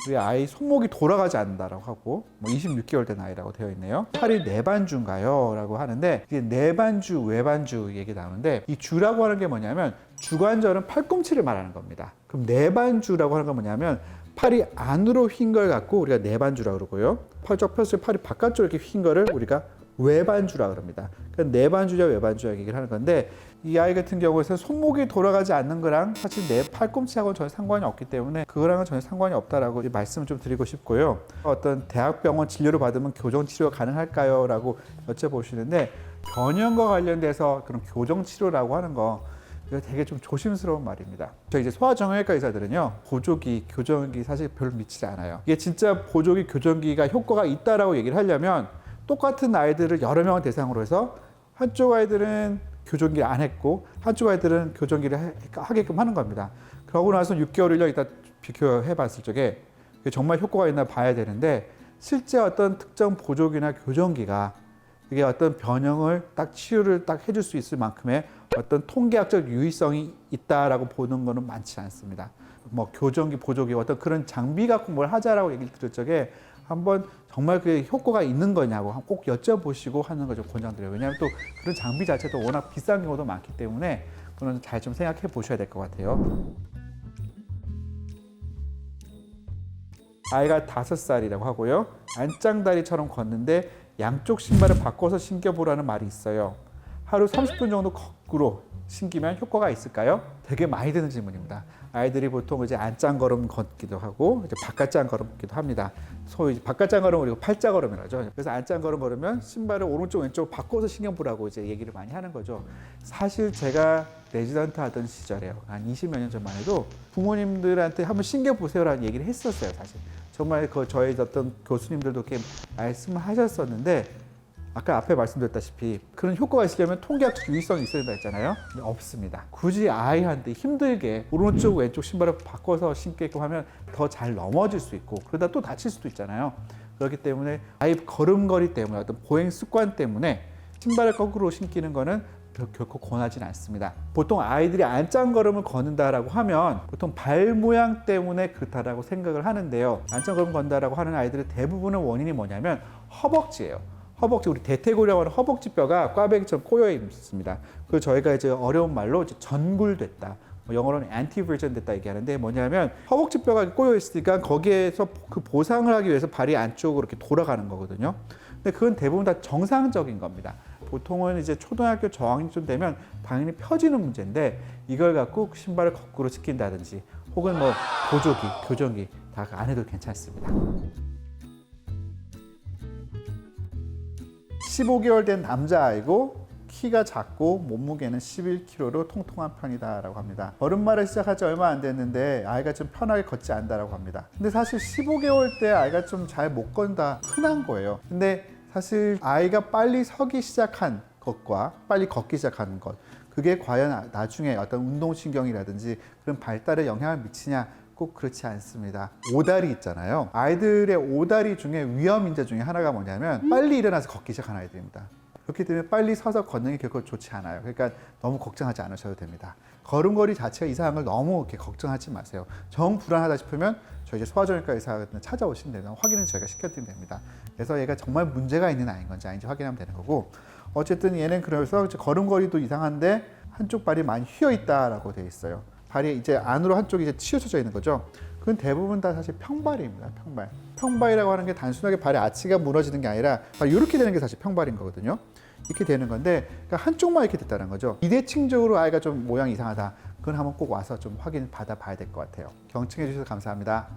우리 아이 손목이 돌아가지 않는다라고 하고 26개월 된 아이라고 되어 있네요. 팔이 내반주인가요? 라고 하는데 이게 내반주, 외반주 얘기 나오는데 이 주라고 하는 게 뭐냐면 주관절은 팔꿈치를 말하는 겁니다. 그럼 내반주라고 하는 건 뭐냐면 팔이 안으로 휜 걸 갖고 우리가 내반주라고 그러고요. 팔 쫙 폈을 때 팔이 바깥쪽으로 이렇게 휜 거를 우리가 외반주라고 합니다. 그러니까 내반주냐 외반주냐 얘기를 하는 건데 이 아이 같은 경우에는 손목이 돌아가지 않는 거랑 사실 내 팔꿈치하고는 전혀 상관이 없기 때문에 그거랑은 전혀 상관이 없다라고 말씀을 좀 드리고 싶고요. 어떤 대학병원 진료를 받으면 교정 치료가 가능할까요? 라고 여쭤보시는데 변형과 관련돼서 그런 교정 치료라고 하는 거 이거 되게 좀 조심스러운 말입니다. 저희 이제 소아정형외과 의사들은요, 보조기, 교정기 사실 별로 믿지 않아요. 이게 진짜 보조기, 교정기가 효과가 있다라고 얘기를 하려면 똑같은 아이들을 여러 명을 대상으로 해서 한쪽 아이들은 교정기를 안 했고 한쪽 아이들은 교정기를 하게끔 하는 겁니다. 그러고 나서 6개월, 1년 있다 비교해 봤을 적에 정말 효과가 있나 봐야 되는데 실제 어떤 특정 보조기나 교정기가 이게 어떤 변형을 딱 치료를 딱 해줄 수 있을 만큼의 어떤 통계학적 유의성이 있다라고 보는 거는 많지 않습니다. 뭐 교정기, 보조기 어떤 그런 장비 갖고 뭘 하자라고 얘기를 들을 적에 한번 정말 그 효과가 있는 거냐고 꼭 여쭤보시고 하는 거 좀 권장드려요. 왜냐하면 또 그런 장비 자체도 워낙 비싼 경우도 많기 때문에 그건 잘 좀 생각해 보셔야 될 것 같아요. 아이가 5살이라고 하고요. 안짱다리처럼 걷는데 양쪽 신발을 바꿔서 신겨보라는 말이 있어요. 하루 30분 정도 거꾸로 신기면 효과가 있을까요? 되게 많이 드는 질문입니다. 아이들이 보통 이제 안짱걸음 걷기도 하고 이제 바깥짱걸음 걷기도 합니다. 소위 바깥짱걸음 그리고 팔짱걸음이라고 하죠. 그래서 안짱걸음 걸으면 신발을 오른쪽 왼쪽 바꿔서 신경 보라고 이제 얘기를 많이 하는 거죠. 사실 제가 레지던트 하던 시절에요. 한 20몇 년 전만 해도 부모님들한테 한번 신겨 보세요라는 얘기를 했었어요. 사실 정말 그 저희 어떤 교수님들도 이렇게 말씀하셨었는데 아까 앞에 말씀드렸다시피 그런 효과가 있으려면 통계학적 유의성이 있어야 된다 했잖아요. 근데 없습니다. 굳이 아이한테 힘들게 오른쪽 왼쪽 신발을 바꿔서 신게끔 하면 더 잘 넘어질 수 있고 그러다 또 다칠 수도 있잖아요. 그렇기 때문에 아이 걸음걸이 때문에 어떤 보행 습관 때문에 신발을 거꾸로 신기는 거는 결코 권하지는 않습니다. 보통 아이들이 안짱걸음을 걷는다라고 하면 보통 발 모양 때문에 그렇다라고 생각을 하는데요. 안짱걸음 건다라고 하는 아이들의 대부분의 원인이 뭐냐면 허벅지예요. 허벅지, 우리 대퇴골이라고 하는 허벅지뼈가 꽈배기처럼 꼬여 있습니다. 그래서 저희가 이제 어려운 말로 이제 전굴됐다. 영어로는 anteversion 됐다 얘기하는데 뭐냐면 허벅지뼈가 꼬여 있으니까 거기에서 그 보상을 하기 위해서 발이 안쪽으로 이렇게 돌아가는 거거든요. 근데 그건 대부분 다 정상적인 겁니다. 보통은 이제 초등학교 저학년쯤 되면 당연히 펴지는 문제인데 이걸 갖고 신발을 거꾸로 시킨다든지 혹은 뭐 보조기, 교정기 다 안 해도 괜찮습니다. 15개월 된 남자아이고 키가 작고 몸무게는 11kg로 통통한 편이다라고 합니다. 걸음마를 시작한 지 얼마 안 됐는데 아이가 좀 편하게 걷지 않는다라고 합니다. 근데 사실 15개월 때 아이가 좀 잘 못 건다 흔한 거예요. 근데 사실 아이가 빨리 서기 시작한 것과 빨리 걷기 시작하는 것 그게 과연 나중에 어떤 운동신경이라든지 그런 발달에 영향을 미치냐 꼭 그렇지 않습니다. 오다리 있잖아요. 아이들의 오다리 중에 위험인자 중에 하나가 뭐냐면 빨리 일어나서 걷기 시작한 아이들입니다. 그렇기 때문에 빨리 서서 걷는 게 결코 좋지 않아요. 그러니까 너무 걱정하지 않으셔도 됩니다. 걸음걸이 자체가 이상한 걸 너무 이렇게 걱정하지 마세요. 정 불안하다 싶으면 저희 이제 소아정형외과 의사 찾아오시면 되면 확인은 저희가 시켜드리면 됩니다. 그래서 얘가 정말 문제가 있는 아이인 건지 아닌지 확인하면 되는 거고 어쨌든 얘는 그래서 걸음걸이도 이상한데 한쪽 발이 많이 휘어 있다라고 되어 있어요. 발이 이제 안으로 한쪽이 이제 치우쳐져 있는 거죠. 그건 대부분 다 사실 평발입니다. 평발. 평발이라고 하는 게 단순하게 발의 아치가 무너지는 게 아니라 이렇게 되는 게 사실 평발인 거거든요. 이렇게 되는 건데 그러니까 한쪽만 이렇게 됐다는 거죠. 비대칭적으로 아이가 좀 모양이 이상하다. 그건 한번 꼭 와서 좀 확인 받아 봐야 될 것 같아요. 경청해 주셔서 감사합니다.